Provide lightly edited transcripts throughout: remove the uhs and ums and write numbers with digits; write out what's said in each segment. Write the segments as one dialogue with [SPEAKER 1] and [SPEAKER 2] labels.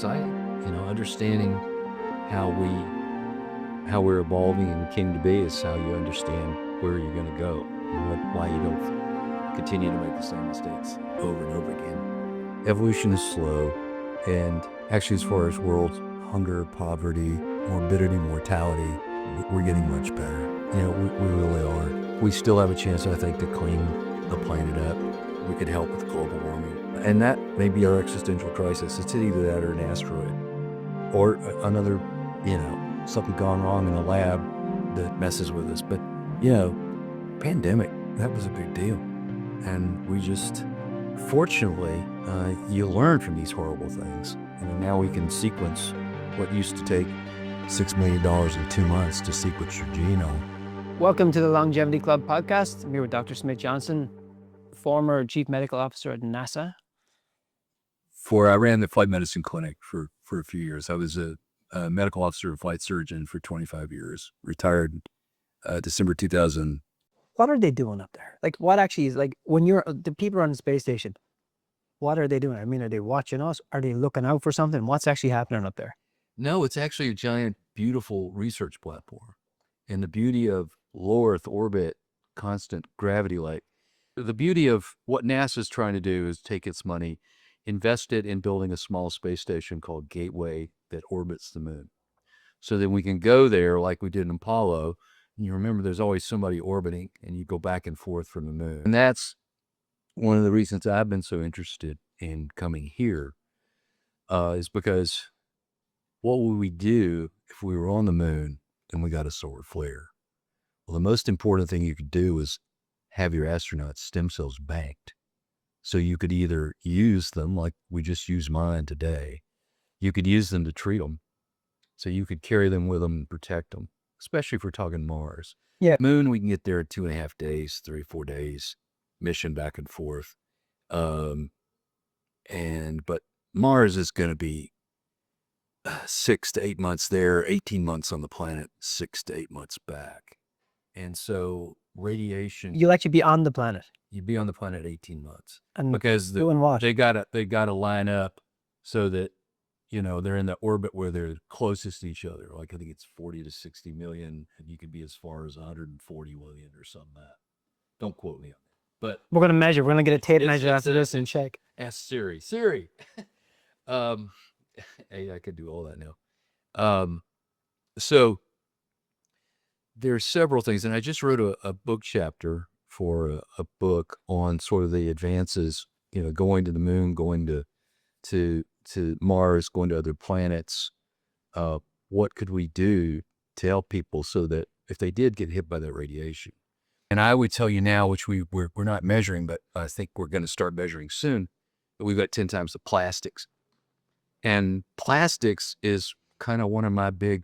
[SPEAKER 1] exciting. Understanding how we're evolving and came to be is how you understand where you're going to go and why you don't continue to make the same mistakes over and over again. Evolution is slow, and actually as far as world hunger, poverty, morbidity, mortality, we're getting much better. We really are. We still have a chance, I think, to clean the planet up. We could help with global warming. And that may be our existential crisis. It's either that or an asteroid or another, something gone wrong in the lab that messes with us. But, pandemic, that was a big deal. And we just, fortunately, you learn from these horrible things. And now we can sequence what used to take $6 million in 2 months to sequence your genome.
[SPEAKER 2] Welcome to the Longevity Club podcast. I'm here with Dr. Smith Johnston, former Chief Medical Officer at NASA.
[SPEAKER 1] I ran the flight medicine clinic for a few years. I was a medical officer, flight surgeon for 25 years, retired December 2000.
[SPEAKER 2] What are they doing up there? Like, what actually is, like, when you're, the people on the space station, what are they doing? I mean, are they watching us? Are they looking out for something? What's actually happening up there?
[SPEAKER 1] No, it's actually a giant, beautiful research platform. And the beauty of low Earth orbit, constant gravity light, the beauty of what NASA's trying to do is take its money, invest it in building a small space station called Gateway that orbits the moon. So then we can go there like we did in Apollo. And you remember there's always somebody orbiting and you go back and forth from the moon. And that's one of the reasons I've been so interested in coming here is because what would we do if we were on the moon and we got a solar flare? Well, the most important thing you could do is have your astronauts' stem cells banked. So you could either use them like we just used mine today. You could use them to treat them. So you could carry them with them and protect them, especially if we're talking Mars.
[SPEAKER 2] Yeah.
[SPEAKER 1] Moon, we can get there in 2.5 days, 3-4 days, mission back and forth. But Mars is going to be 6 to 8 months there, 18 months on the planet, 6 to 8 months back. And so radiation,
[SPEAKER 2] You'll actually be on the planet.
[SPEAKER 1] you'd be on the planet 18 months
[SPEAKER 2] And
[SPEAKER 1] because
[SPEAKER 2] doing what?
[SPEAKER 1] they gotta line up so that, they're in the orbit where they're closest to each other. Like I think it's 40 to 60 million, and you could be as far as 140 million or something like that. Don't quote me on that. But
[SPEAKER 2] We're going to measure. We're going to get a tape
[SPEAKER 1] It's-
[SPEAKER 2] measure
[SPEAKER 1] it's
[SPEAKER 2] after
[SPEAKER 1] a-
[SPEAKER 2] this and check.
[SPEAKER 1] ask Siri. Siri. Hey, I could do all that now. So there's several things, and I just wrote a book chapter for a book on sort of the advances, going to the moon, going to Mars, going to other planets. What could we do to help people so that if they did get hit by that radiation? And I would tell you now, which we're not measuring, but I think we're going to start measuring soon, that we've got 10 times the plastics. And plastics is kind of one of my big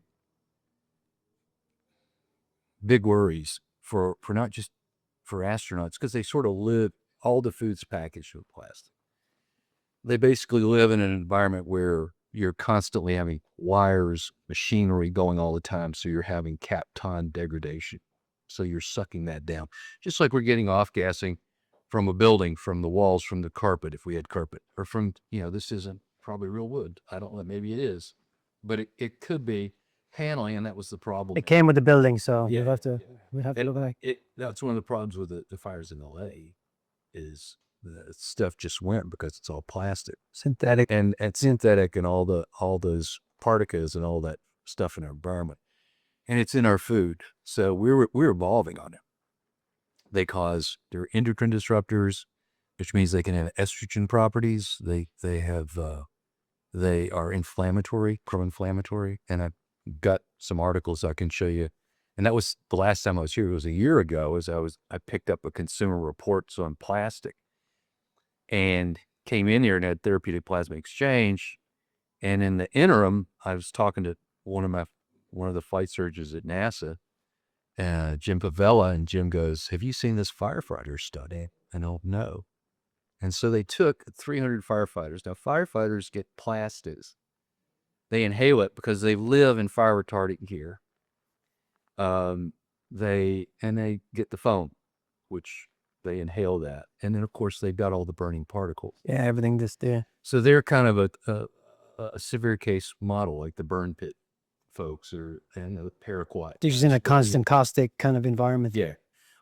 [SPEAKER 1] worries for not just for astronauts, because they sort of live, all the food's packaged with plastic. They basically live in an environment where you're constantly having wires, machinery going all the time. So you're having kapton degradation. So you're sucking that down. Just like we're getting off-gassing from a building, from the walls, from the carpet, if we had carpet, or from, this isn't probably real wood. I don't know, maybe it is. But it could be paneling, and that was the problem.
[SPEAKER 2] It came with the building, so
[SPEAKER 1] Yeah,
[SPEAKER 2] we'd have to
[SPEAKER 1] And
[SPEAKER 2] look back.
[SPEAKER 1] that's one of the problems with the fires in LA is the stuff just went because it's all plastic
[SPEAKER 2] Synthetic.
[SPEAKER 1] and synthetic and all those particles and all that stuff in our environment, and it's in our food. So we're evolving on it. They're endocrine disruptors, which means they can have estrogen properties. They are inflammatory, pro-inflammatory, and I've got some articles I can show you. And that was the last time I was here. It was a year ago. I picked up a Consumer Reports on plastic, and came in here and had therapeutic plasma exchange. And in the interim, I was talking to one of the flight surgeons at NASA, Jim Pavella, and Jim goes, "Have you seen this firefighter study?" And I'll no. And so they took 300 firefighters. Now firefighters get plastics. They inhale it because they live in fire retardant gear. They get the foam, which they inhale that. And then of course they've got all the burning particles.
[SPEAKER 2] Yeah, everything just there.
[SPEAKER 1] So they're kind of a severe case model like the burn pit folks and the Paraquat.
[SPEAKER 2] They're just in a constant caustic kind of environment.
[SPEAKER 1] Yeah.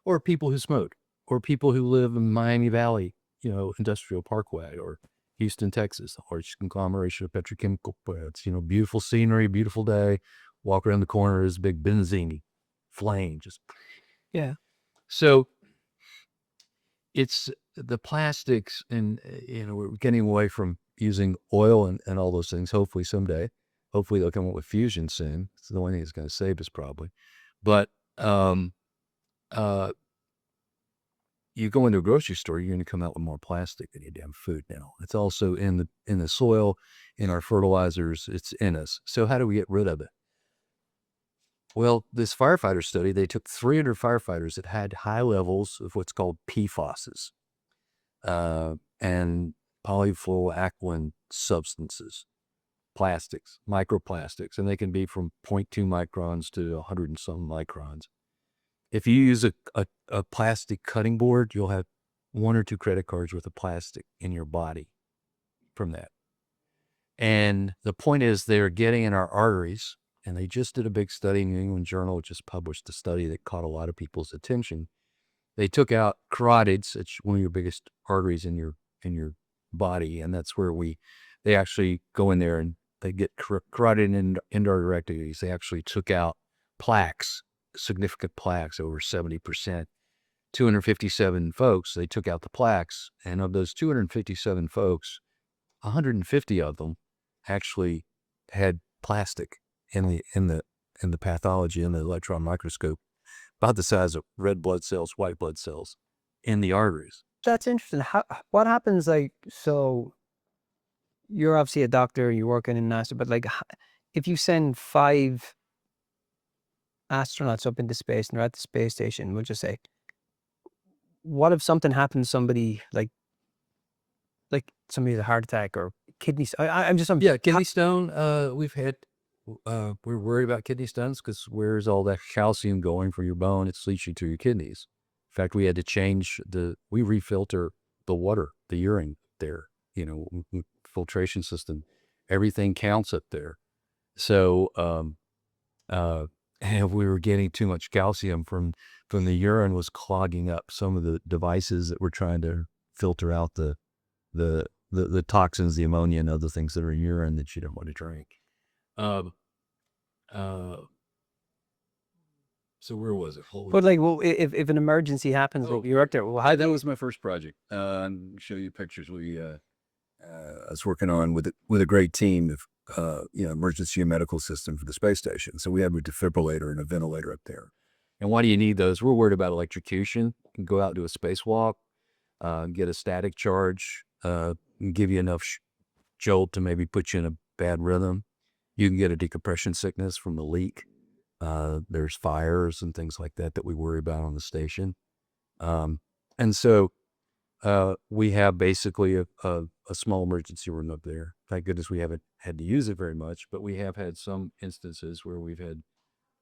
[SPEAKER 1] Or people who smoke, or people who live in Miami Valley, industrial parkway, or Houston, Texas, large conglomeration of petrochemical plants, beautiful scenery, beautiful day. Walk around the corner is a big benzene flame. Just,
[SPEAKER 2] Yeah.
[SPEAKER 1] so it's the plastics, and, we're getting away from using oil and all those things. Hopefully someday, hopefully they'll come up with fusion soon. It's the only thing that's going to save us probably. But, you go into a grocery store, you're going to come out with more plastic than your damn food now. It's also in the soil, in our fertilizers. It's in us. So how do we get rid of it? Well, this firefighter study, they took 300 firefighters that had high levels of what's called PFASs, and polyfluoroalkyl substances, plastics, microplastics, and they can be from 0.2 microns to 100 and some microns. If you use a plastic cutting board, you'll have 1 or 2 credit cards worth of plastic in your body from that. And the point is, they're getting in our arteries, and they just did a big study. New England Journal just published a study that caught a lot of people's attention. They took out carotids. It's one of your biggest arteries in your body, and that's where they actually go in there and they get carotid and endarterectomies. They actually took out plaques, significant plaques, over 70%. 257 folks, they took out the plaques, and of those 257 folks, 150 of them actually had plastic in the pathology, in the electron microscope, about the size of red blood cells, white blood cells in the arteries.
[SPEAKER 2] That's interesting. What happens, so you're obviously a doctor, you're working in NASA, but if you send 5 astronauts up into space and they're at the space station, we'll just say, what if something happens to somebody, like somebody has a heart attack or kidney stone?
[SPEAKER 1] Kidney stone. We're worried about kidney stones because where's all that calcium going from your bone? It's leaching to your kidneys. In fact, we had to change we refilter the water, the urine there, filtration system. Everything counts up there. So, and we were getting too much calcium from the urine, was clogging up some of the devices that were trying to filter out the toxins, the ammonia and other things that are in urine that you don't want to drink. So where was it?
[SPEAKER 2] But if an emergency happens, you're up there. Well,
[SPEAKER 1] that was my first project. I'll show you pictures I was working on with a great team of emergency and medical system for the space station. So we had a defibrillator and a ventilator up there. And why do you need those? We're worried about electrocution. You can go out and do a spacewalk, get a static charge, give you enough jolt to maybe put you in a bad rhythm. You can get a decompression sickness from the leak. There's fires and things like that we worry about on the station. And so we have basically a small emergency room up there. Thank goodness we haven't had to use it very much, but we have had some instances where we've had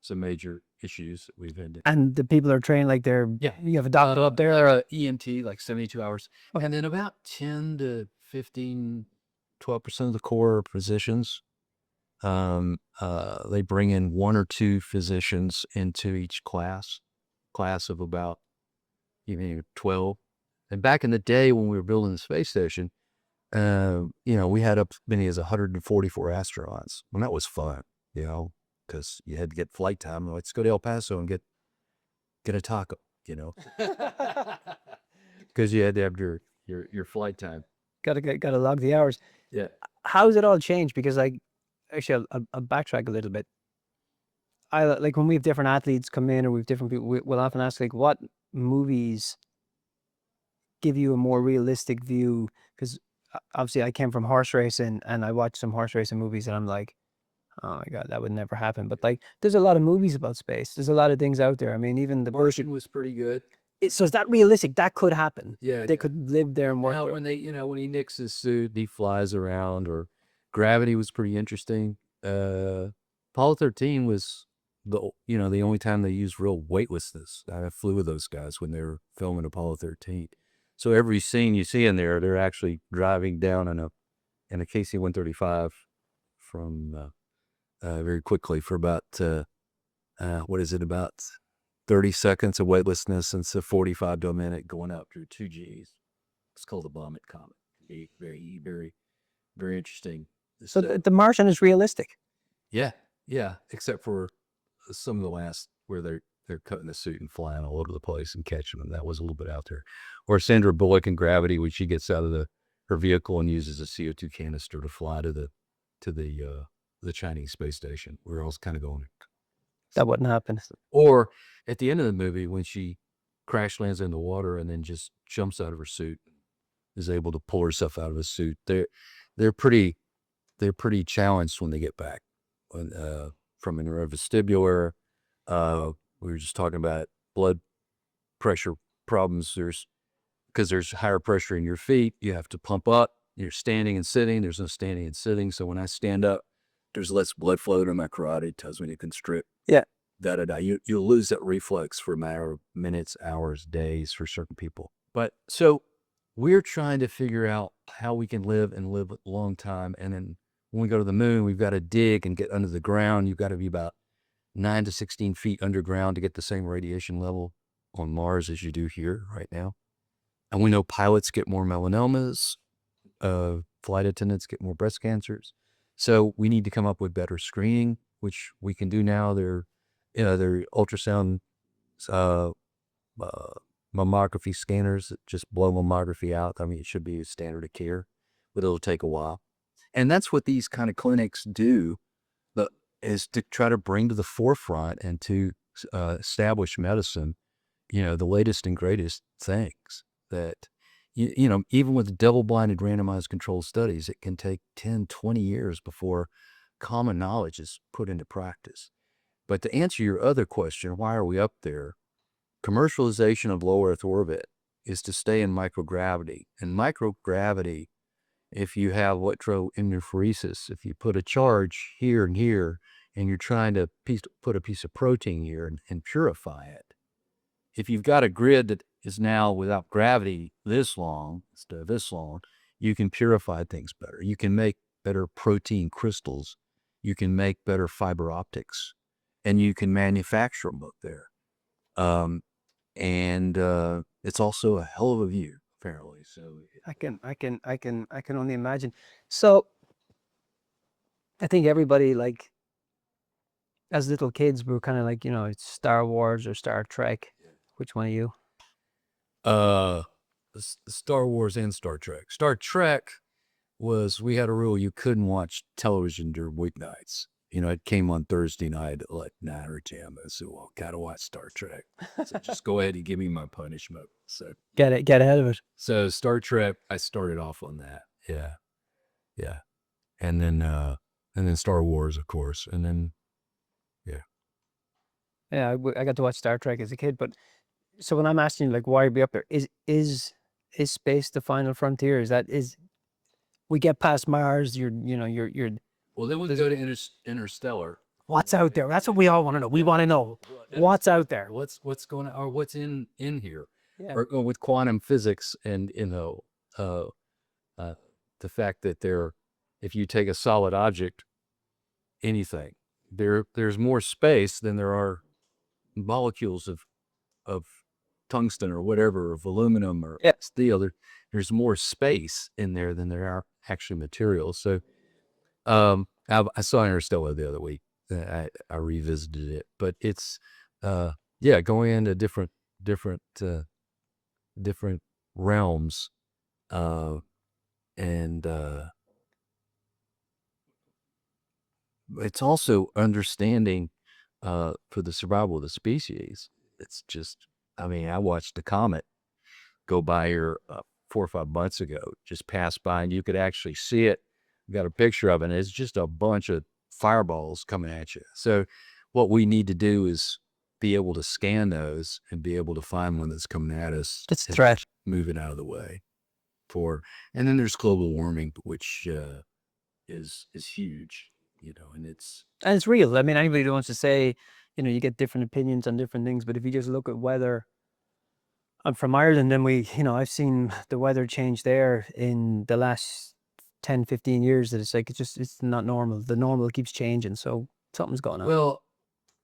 [SPEAKER 1] some major issues that we've had.
[SPEAKER 2] And the people are trained you have a doctor up there?
[SPEAKER 1] They're EMT, like 72 hours. Okay. And then about 10 to 15, 12% of the core are physicians. They bring in 1 or 2 physicians into each class of about 12. And back in the day when we were building the space station, we had up as many as 144 astronauts. And that was fun, because you had to get flight time. Let's go to El Paso and get a taco, because you had to have your flight time.
[SPEAKER 2] Got to log the hours.
[SPEAKER 1] Yeah.
[SPEAKER 2] How's it all changed? Because actually, I'll backtrack a little bit. When we have different athletes come in, or we have different people, we'll often ask what movies give you a more realistic view, because obviously I came from horse racing and I watched some horse racing movies and I'm like, oh my God, that would never happen. But there's a lot of movies about space. There's a lot of things out there. I mean, even the
[SPEAKER 1] Martian was pretty good.
[SPEAKER 2] So is that realistic? That could happen.
[SPEAKER 1] Yeah.
[SPEAKER 2] They could live there and work.
[SPEAKER 1] Now, when when he nicks his suit, he flies around. Or Gravity was pretty interesting. Apollo 13 was the only time they used real weightlessness. I flew with those guys when they were filming Apollo 13. So every scene you see in there, they're actually driving down in a KC-135 from very quickly for about what is it, about 30 seconds of weightlessness and so 45 to a minute going up through 2Gs. It's called the vomit comet. Very, very, very interesting.
[SPEAKER 2] So the Martian is realistic.
[SPEAKER 1] Yeah, except for some of the last where they're cutting the suit and flying all over the place and catching them. That was a little bit out there. Or Sandra Bullock in Gravity, when she gets out of her vehicle and uses a CO2 canister to fly to the Chinese space station. We're all kind of going.
[SPEAKER 2] That wouldn't happen.
[SPEAKER 1] Or at the end of the movie when she crash lands in the water and then just jumps out of her suit, is able to pull herself out of a suit. They're pretty challenged when they get back. From a neurovestibular, we were just talking about blood pressure problems. Because there's higher pressure in your feet, you have to pump up. You're standing and sitting. There's no standing and sitting. So when I stand up, there's less blood flow to my carotid. Tells me to constrict.
[SPEAKER 2] Yeah.
[SPEAKER 1] You'll lose that reflex for a matter of minutes, hours, days for certain people. But so we're trying to figure out how we can live a long time. And then when we go to the moon, we've got to dig and get under the ground. You've got to be about 9 to 16 feet underground to get the same radiation level on Mars as you do here right now. And we know pilots get more melanomas, flight attendants get more breast cancers. So we need to come up with better screening, which we can do now. They're ultrasound mammography scanners that just blow mammography out. I mean, it should be a standard of care, but it'll take a while. And that's what these kind of clinics do, is to try to bring to the forefront and to establish medicine, the latest and greatest things that, even with double-blinded randomized controlled studies, it can take 10, 20 years before common knowledge is put into practice. But to answer your other question, why are we up there? Commercialization of low Earth orbit is to stay in microgravity. And microgravity, if you have electroimmunophoresis, if you put a charge here and here, and you're trying to put a piece of protein here and purify it, if you've got a grid that is now without gravity this long, instead of this long, you can purify things better. You can make better protein crystals. You can make better fiber optics. And you can manufacture them up there. And it's also a hell of a view, apparently. So
[SPEAKER 2] I can only imagine. So I think everybody, like, as little kids, we were kind of like, it's Star Wars or Star Trek. Which one are you?
[SPEAKER 1] Star Wars and Star Trek. Star Trek we had a rule you couldn't watch television during weeknights. It came on Thursday night at like 9 or 10. I said, well, gotta watch Star Trek. So just go ahead and give me my punishment. So
[SPEAKER 2] get ahead of it.
[SPEAKER 1] So Star Trek, I started off on that. Yeah. And then Star Wars, of course. And then,
[SPEAKER 2] yeah, I got to watch Star Trek as a kid. But so when I'm asking you, like, why are we up there? Is space the final frontier? Is we get past Mars? You're.
[SPEAKER 1] Well, then we go to Interstellar.
[SPEAKER 2] What's out there? That's what we all want to know. We want to know what's out there.
[SPEAKER 1] What's going on, or what's in here,
[SPEAKER 2] Yeah.
[SPEAKER 1] or with quantum physics, and the fact that if you take a solid object, anything, there's more space than there are molecules of tungsten or whatever, of aluminum or steel. There's more space in there than there are actually materials. So I saw Interstellar the other week. I revisited it, but it's going into different realms, and it's also understanding for the survival of the species. It's just, I watched the comet go by here 4 or 5 months ago, just passed by, and you could actually see it. We got a picture of it, and it's just a bunch of fireballs coming at you. So what we need to do is be able to scan those and be able to find one that's coming at us.
[SPEAKER 2] It's a threat.
[SPEAKER 1] Move it out of the way. And then there's global warming, which is huge, and it's
[SPEAKER 2] real. I mean, anybody who wants to say, you get different opinions on different things, but if you just look at weather, I'm from Ireland, and I've seen the weather change there in the last 10, 15 years that it's like, it's not normal. The normal keeps changing. So something's going on.
[SPEAKER 1] Well,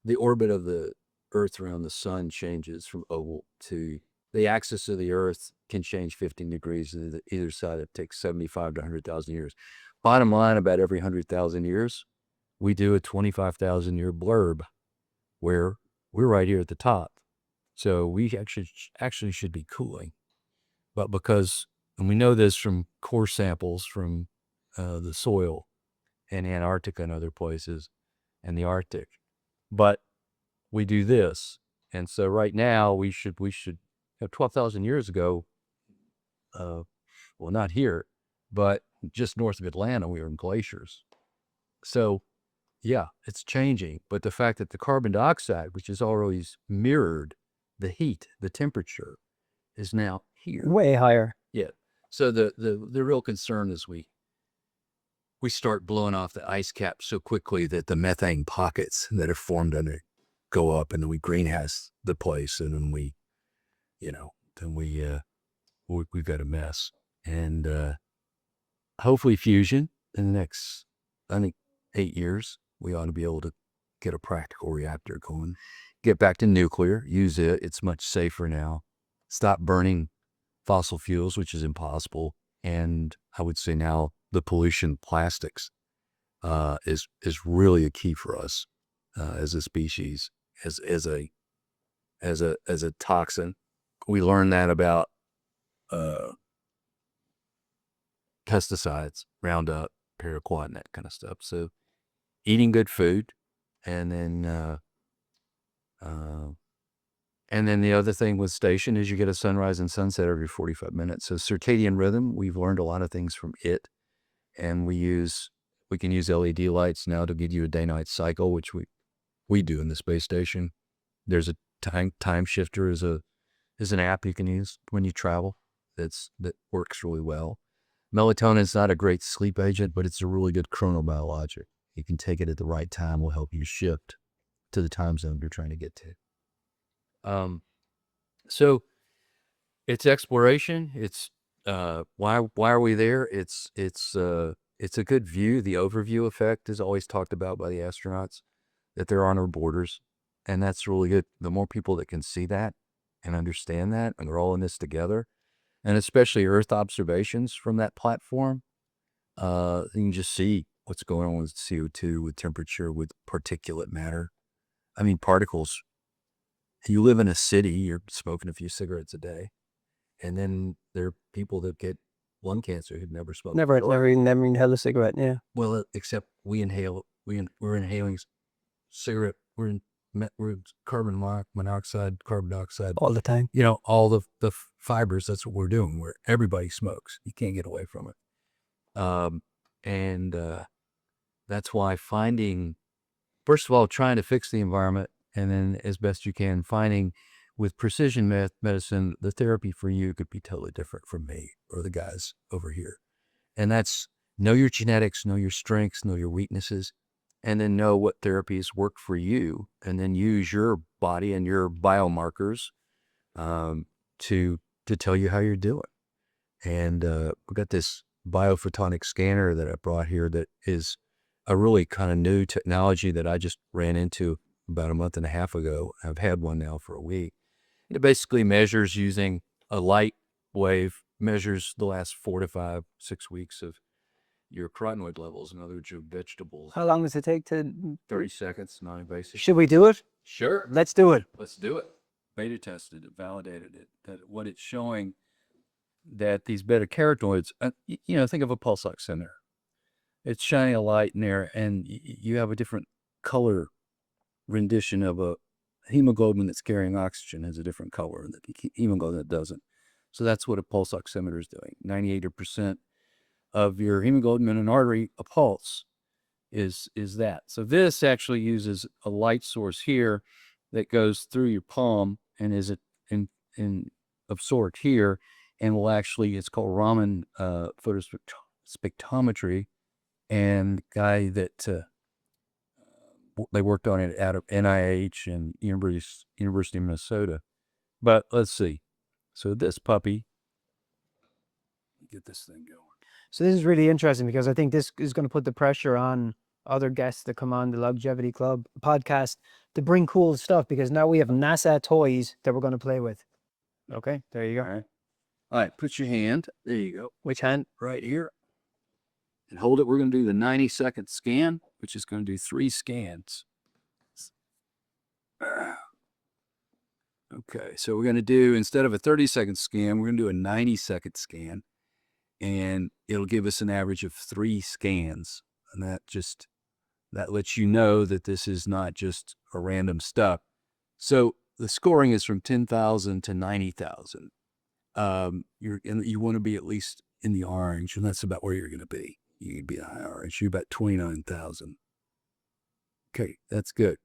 [SPEAKER 1] the orbit of the Earth around the sun changes from oval to the axis of the Earth can change 15 degrees to either side. It takes 75 to 100,000 years. Bottom line, about every 100,000 years, we do a 25,000 year blurb where we're right here at the top. So we actually should be cooling. But because, and we know this from core samples from the soil in Antarctica and other places and the Arctic, but we do this. And so right now we should 12,000 years ago, well, not here, but just north of Atlanta, we were in glaciers. So yeah, it's changing. But the fact that the carbon dioxide, which has always mirrored the heat, the temperature, is now here.
[SPEAKER 2] Way higher.
[SPEAKER 1] Yeah. So the real concern is we start blowing off the ice cap so quickly that the methane pockets that are formed under it go up, and then we greenhouse the place, and then we've got a mess. And hopefully fusion in the next, I think, 8 years, we ought to be able to get a practical reactor going, get back to nuclear, use it. It's much safer now. Stop burning fossil fuels, which is impossible. And I would say now the pollution plastics is really a key for us as a species, as a toxin. We learned that about pesticides, Roundup, paraquat, and that kind of stuff. So eating good food, and then the other thing with station is you get a sunrise and sunset every 45 minutes. So circadian rhythm, we've learned a lot of things from it, and we can use LED lights now to give you a day-night cycle, which we do in the space station. There's a time shifter is an app you can use when you travel that works really well. Melatonin is not a great sleep agent, but it's a really good chronobiologic. You can take it at the right time, will help you shift to the time zone you're trying to get to. So it's exploration. It's why are we there? It's a good view. The overview effect is always talked about by the astronauts, that there are no borders, and that's really good. The more people that can see that and understand that, and they're all in this together, and especially Earth observations from that platform, you can just see what's going on with CO2, with temperature, with particulate matter. I mean, particles. You live in a city, you're smoking a few cigarettes a day, and then there are people that get lung cancer who've never smoked.
[SPEAKER 2] Never even held a cigarette. Yeah.
[SPEAKER 1] Well, except we're inhaling cigarette. We're in carbon monoxide, carbon dioxide
[SPEAKER 2] All the time.
[SPEAKER 1] All the fibers. That's what we're doing. Where everybody smokes, you can't get away from it. And that's why first of all, trying to fix the environment, and then as best you can, finding with precision medicine, the therapy for you could be totally different from me or the guys over here. And that's know your genetics, know your strengths, know your weaknesses, and then know what therapies work for you, and then use your body and your biomarkers to tell you how you're doing. And we've got this biophotonic scanner that I brought here that is a really kind of new technology that I just ran into about a month and a half ago. I've had one now for a week. It basically measures using a light wave, measures the last 4 to 5, 6 weeks of your carotenoid levels, in other words, your vegetables.
[SPEAKER 2] How long does it take to?
[SPEAKER 1] 30 seconds, non-invasive.
[SPEAKER 2] Should we do it?
[SPEAKER 1] Sure.
[SPEAKER 2] Let's do it.
[SPEAKER 1] Let's do it. Beta tested it, validated it, that what it's showing, that these beta carotenoids, think of a pulse oximeter. It's shining a light in there, and you have a different color rendition of a hemoglobin that's carrying oxygen has a different color than the hemoglobin that doesn't. So that's what a pulse oximeter is doing. 98% of your hemoglobin in an artery, a pulse, is that. So this actually uses a light source here that goes through your palm and is absorbed here, and will actually, it's called Raman photospectrometry, and the guy that they worked on it out of NIH and University of Minnesota. But let's see. So this puppy, get this thing going.
[SPEAKER 2] So this is really interesting because I think this is going to put the pressure on other guests that come on the Longevity Club podcast to bring cool stuff, because now we have NASA toys that we're going to play with. Okay, there you go.
[SPEAKER 1] All right, put your hand. There you go.
[SPEAKER 2] Which hand?
[SPEAKER 1] Right here. And hold it. We're going to do the 90-second scan, which is going to do 3 scans. Okay, so we're going to do, instead of a 30-second scan, we're going to do a 90-second scan. And it'll give us an average of 3 scans. And that lets you know that this is not just a random stuff. So the scoring is from 10,000 to 90,000. You want to be at least in the orange, and that's about where you're going to be. You can be in high orange. You're about 29,000. Okay, that's good.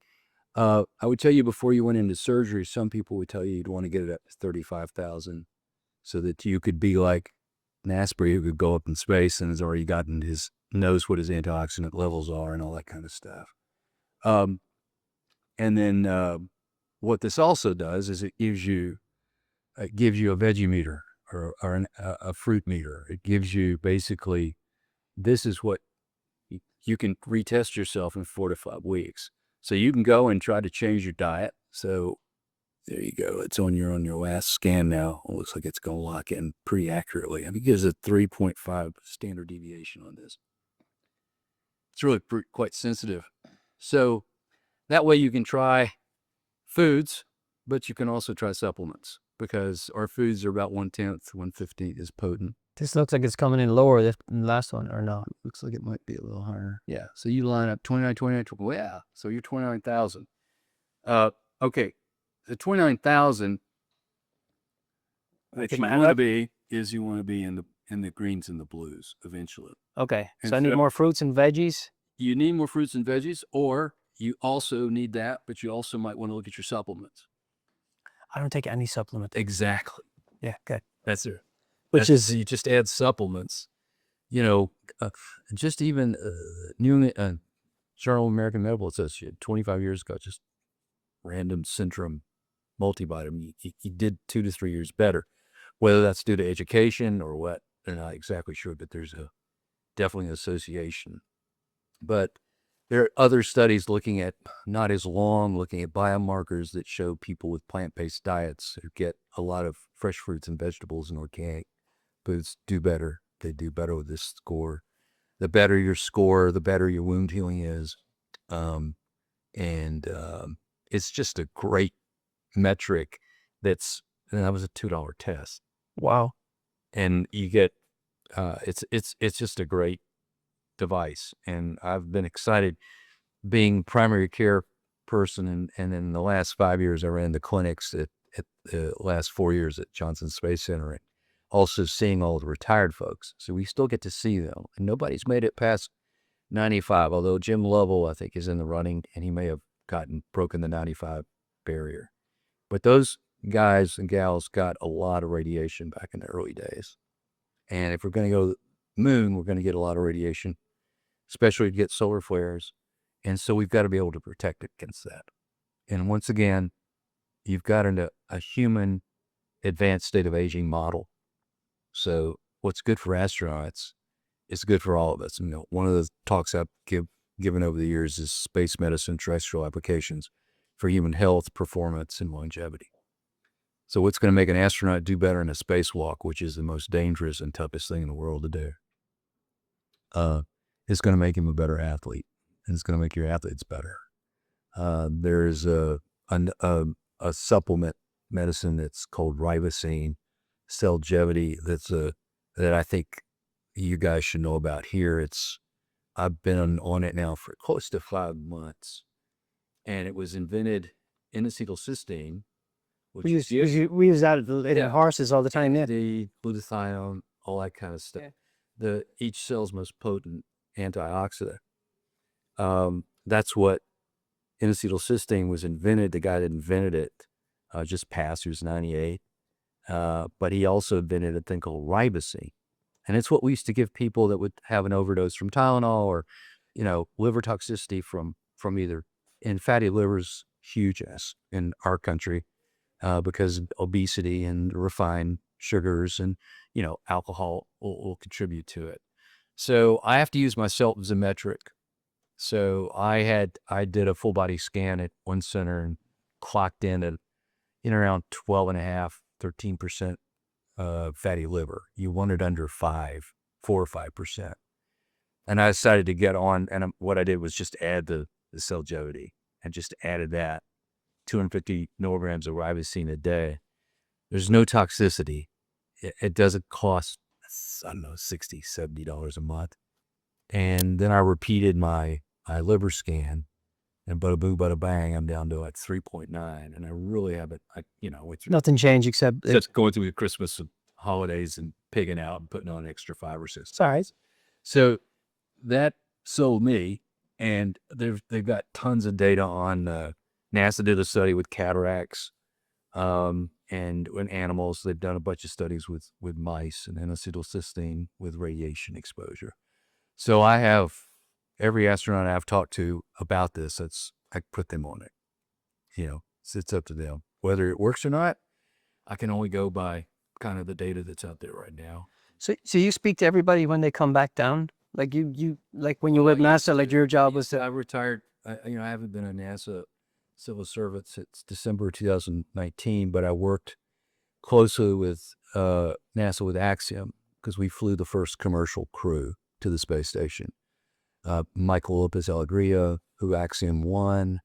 [SPEAKER 1] I would tell you before you went into surgery, some people would tell you you'd want to get it up to 35,000 so that you could be like an Asprey who could go up in space and has already knows what his antioxidant levels are and all that kind of stuff. And then what this also does is it gives you a veggie meter or a fruit meter. It gives you basically, this is what you can retest yourself in 4 to 5 weeks. So you can go and try to change your diet. So there you go. It's on your last scan now. It looks like it's going to lock in pretty accurately. I mean, it gives a 3.5 standard deviation on this. It's really quite sensitive. So that way you can try foods, but you can also try supplements, because our foods are about 1/10, 1/15 is potent.
[SPEAKER 2] This looks like it's coming in lower than the last one, or no?
[SPEAKER 1] Looks like it might be a little higher. Yeah. So you line up 29, 29, 20. Yeah. So you're 29,000. Okay. The 29,000 that you want to be is you want to be in the greens and the blues eventually.
[SPEAKER 2] Okay. So I need more fruits and veggies.
[SPEAKER 1] You need more fruits and veggies, or you also need that, but you also might want to look at your supplements.
[SPEAKER 2] I don't take any supplement.
[SPEAKER 1] Exactly.
[SPEAKER 2] Yeah, good.
[SPEAKER 1] That's it.
[SPEAKER 2] Which is,
[SPEAKER 1] you just add supplements. Just even New Journal of American Medical Association 25 years ago, just random Centrum multivitamin. You did 2 to 3 years better. Whether that's due to education or what, they're not exactly sure, but there's definitely an association. But there are other studies looking at, not as long, looking at biomarkers that show people with plant-based diets who get a lot of fresh fruits and vegetables and organic foods do better. They do better with this score. The better your score, the better your wound healing is. It's just a great metric. And that was a $2 test.
[SPEAKER 2] wow.
[SPEAKER 1] And you get, it's just a great device. And I've been excited being primary care person. And in the last 5 years, I ran the clinics at the last 4 years at Johnston Space Center, and also seeing all the retired folks. So we still get to see them. And nobody's made it past 95, although Jim Lovell, I think, is in the running, and he may have broken the 95 barrier. But those guys and gals got a lot of radiation back in the early days. And if we're going to go to the moon, we're going to get a lot of radiation, especially to get solar flares. And so we've got to be able to protect against that. And once again, you've got a human advanced state of aging model. So what's good for astronauts is good for all of us. One of the talks I've given over the years is space medicine, terrestrial applications for human health, performance, and longevity. So what's going to make an astronaut do better in a spacewalk, which is the most dangerous and toughest thing in the world to do, is going to make him a better athlete, and it's going to make your athletes better. There's a supplement medicine that's called ribosine, Cellgevity, that I think you guys should know about here. I've been on it now for close to 5 months, and it was invented in acetylcysteine, which
[SPEAKER 2] We use that in horses all the time. Yeah.
[SPEAKER 1] the glutathione, all that kind of stuff. Yeah. Each cell's most potent antioxidant. That's what N-acetylcysteine was invented. The guy that invented it just passed. He was 98. But he also invented a thing called ribosine. And it's what we used to give people that would have an overdose from Tylenol or, liver toxicity from either. And fatty liver's huge in our country because obesity and refined sugars and, alcohol will contribute to it. So I have to use myself as a metric. So I did a full body scan at one center and clocked in around 12.5, 13% fatty liver. You want it under 4 or 5%. And I decided to get on, and what I did was just add the Cellularity and just added that 250 milligrams of ribosine a day. There's no toxicity. It doesn't cost, I don't know, $60, $70 a month. And then I repeated my liver scan, and bada boo, bada bang, I'm down to like 3.9. And I really haven't, went through
[SPEAKER 2] Nothing changed except
[SPEAKER 1] just going through the Christmas holidays and pigging out and putting on an extra 5 or 6.
[SPEAKER 2] Sorry.
[SPEAKER 1] So that sold me, and they've got tons of data on. NASA did a study with cataracts, and in animals. They've done a bunch of studies with mice and N-acetylcysteine with radiation exposure. So I have every astronaut I've talked to about this. I put them on it. It's up to them whether it works or not. I can only go by kind of the data that's out there right now.
[SPEAKER 2] So you speak to everybody when they come back down? Like you like when you live NASA, like your job was to...
[SPEAKER 1] I retired. I haven't been a NASA civil servant since December 2019, but I worked closely with NASA with Axiom because we flew the first commercial crew to the space station. Michael Lopez Alegria, who Axiom 1,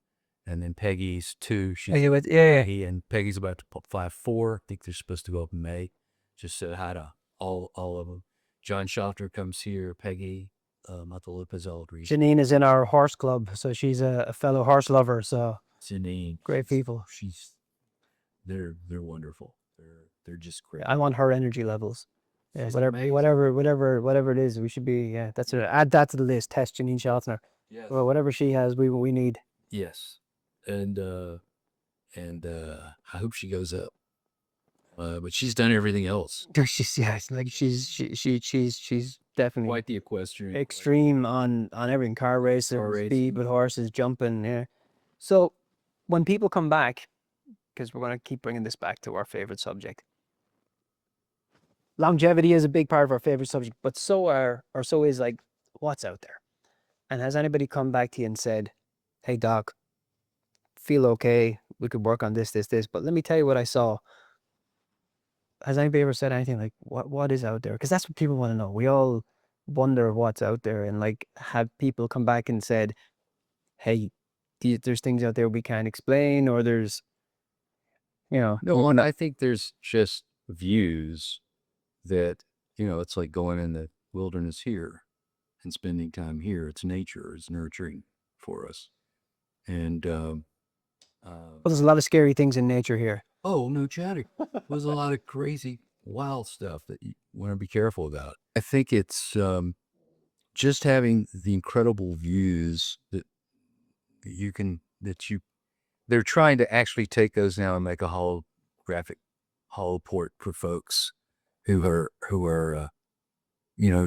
[SPEAKER 1] and then Peggy's 2. And Peggy's about to fly 4. I think they're supposed to go up in May. Just said hi to all of them. John Schafter comes here. Peggy, Michael Lopez Alegria.
[SPEAKER 2] Janine is in our horse club, so she's a fellow horse lover. So
[SPEAKER 1] Janine,
[SPEAKER 2] great people.
[SPEAKER 1] They're wonderful. They're just great.
[SPEAKER 2] I want her energy levels. Yeah, whatever it is, we should be. Yeah, that's it. Add that to the list. Test Janine Schaffner.
[SPEAKER 1] Yes.
[SPEAKER 2] Well, whatever she has, we need.
[SPEAKER 1] Yes, and I hope she goes up. But she's done everything else.
[SPEAKER 2] She's definitely
[SPEAKER 1] Quite the equestrian.
[SPEAKER 2] Extreme on everything. Car racing, speed with horses, jumping. Yeah. So when people come back, because we're going to keep bringing this back to our favorite subject. Longevity is a big part of our favorite subject, but so is like what's out there. And has anybody come back to you and said, "Hey doc, feel okay, we could work on this, but let me tell you what I saw." Has anybody ever said anything like, what is out there? Because that's what people want to know. We all wonder what's out there, and like have people come back and said, "Hey, there's things out there we can't explain," or there's,
[SPEAKER 1] No, and I think there's just views that, it's like going in the wilderness here and spending time here. It's nature. It's nurturing for us. And
[SPEAKER 2] well, there's a lot of scary things in nature here.
[SPEAKER 1] Oh, no chatting. There's a lot of crazy, wild stuff that you want to be careful about. I think it's just having the incredible views that they're trying to actually take those now and make a holographic holoport for folks who are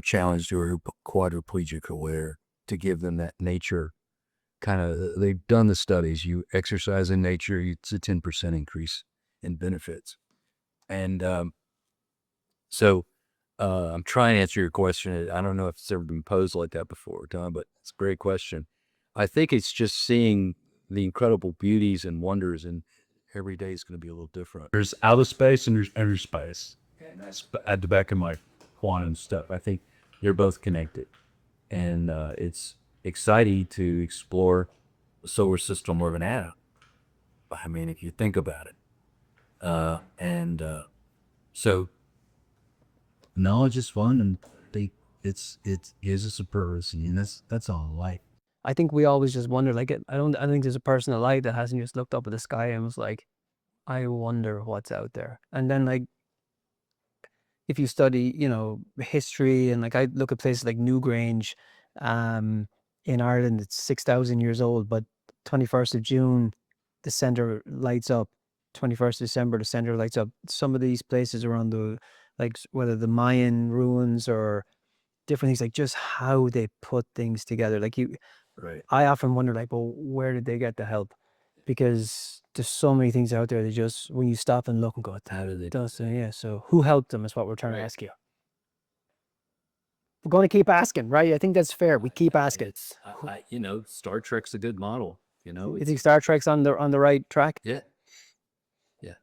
[SPEAKER 1] challenged or quadriplegic or whatever, to give them that nature kind of. They've done the studies. You exercise in nature, it's a 10% increase in benefits. And so I'm trying to answer your question. I don't know if it's ever been posed like that before, Tom, but it's a great question. I think it's just seeing the incredible beauties and wonders, and every day is going to be a little different.
[SPEAKER 3] There's outer space and there's inner space. And that's at the back of my quantum stuff.
[SPEAKER 1] I think they're both connected. And it's exciting to explore the solar system more of an atom. I mean, if you think about it. So knowledge is fun, and it gives us a purpose, and that's all life.
[SPEAKER 2] I think we always just wonder, like, I think there's a person alive that hasn't just looked up at the sky and was like, I wonder what's out there. And then, like, if you study, history, and like I look at places like Newgrange, in Ireland, it's 6,000 years old, but 21st of June, the center lights up. 21st of December, the center lights up. Some of these places around whether the Mayan ruins or different things, like just how they put things together. Like
[SPEAKER 1] Right.
[SPEAKER 2] I often wonder, like, well, where did they get the help? Because there's so many things out there that just, when you stop and look and go,
[SPEAKER 1] How did they?
[SPEAKER 2] yeah. So who helped them is what we're trying to ask you. we're going to keep asking, right? I think that's fair. We keep asking.
[SPEAKER 1] You know, Star Trek's a good model. You know,
[SPEAKER 2] You think Star Trek's on the right track?
[SPEAKER 1] yeah, yeah.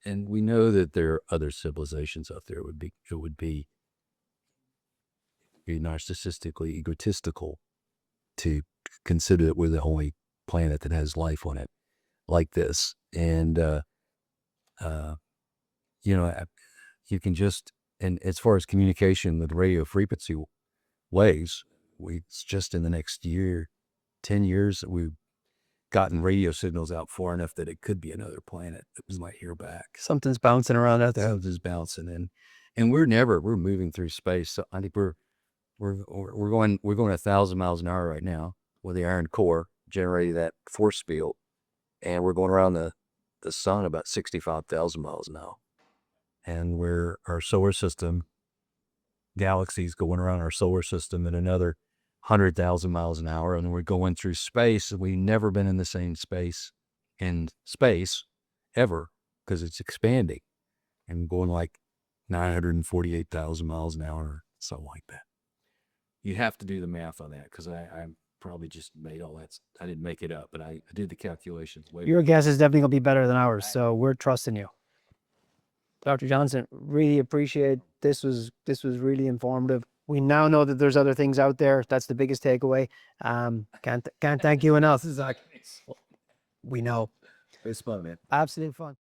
[SPEAKER 1] And we know that there are other civilizations out there. It would be narcissistically egotistical to consider that we're the only planet that has life on it like this. And you know, you can just, and as far as communication with radio frequency waves, it's just in the next 10 years, we've gotten radio signals out far enough that it could be another planet that we might hear back.
[SPEAKER 2] Something's bouncing around out there.
[SPEAKER 1] Something's bouncing in, and we're moving through space. So I think we're going 1,000 miles an hour right now with the iron core generating that force field, and we're going around the sun about 65,000 miles an hour. And our solar system, galaxies going around our solar system at another 100,000 miles an hour. And we're going through space, and we've never been in the same space ever, because it's expanding and going like 948,000 miles an hour, something like that. You have to do the math on that, because I probably just made all that. I didn't make it up, but I did the calculations.
[SPEAKER 2] Your guess is definitely going to be better than ours, so we're trusting you. Dr. Johnston, really appreciate this. Was really informative. We now know that there's other things out there. That's the biggest takeaway. Can't thank you enough.
[SPEAKER 1] Exactly.
[SPEAKER 2] We know.
[SPEAKER 1] It's fun, man.
[SPEAKER 2] Absolute fun.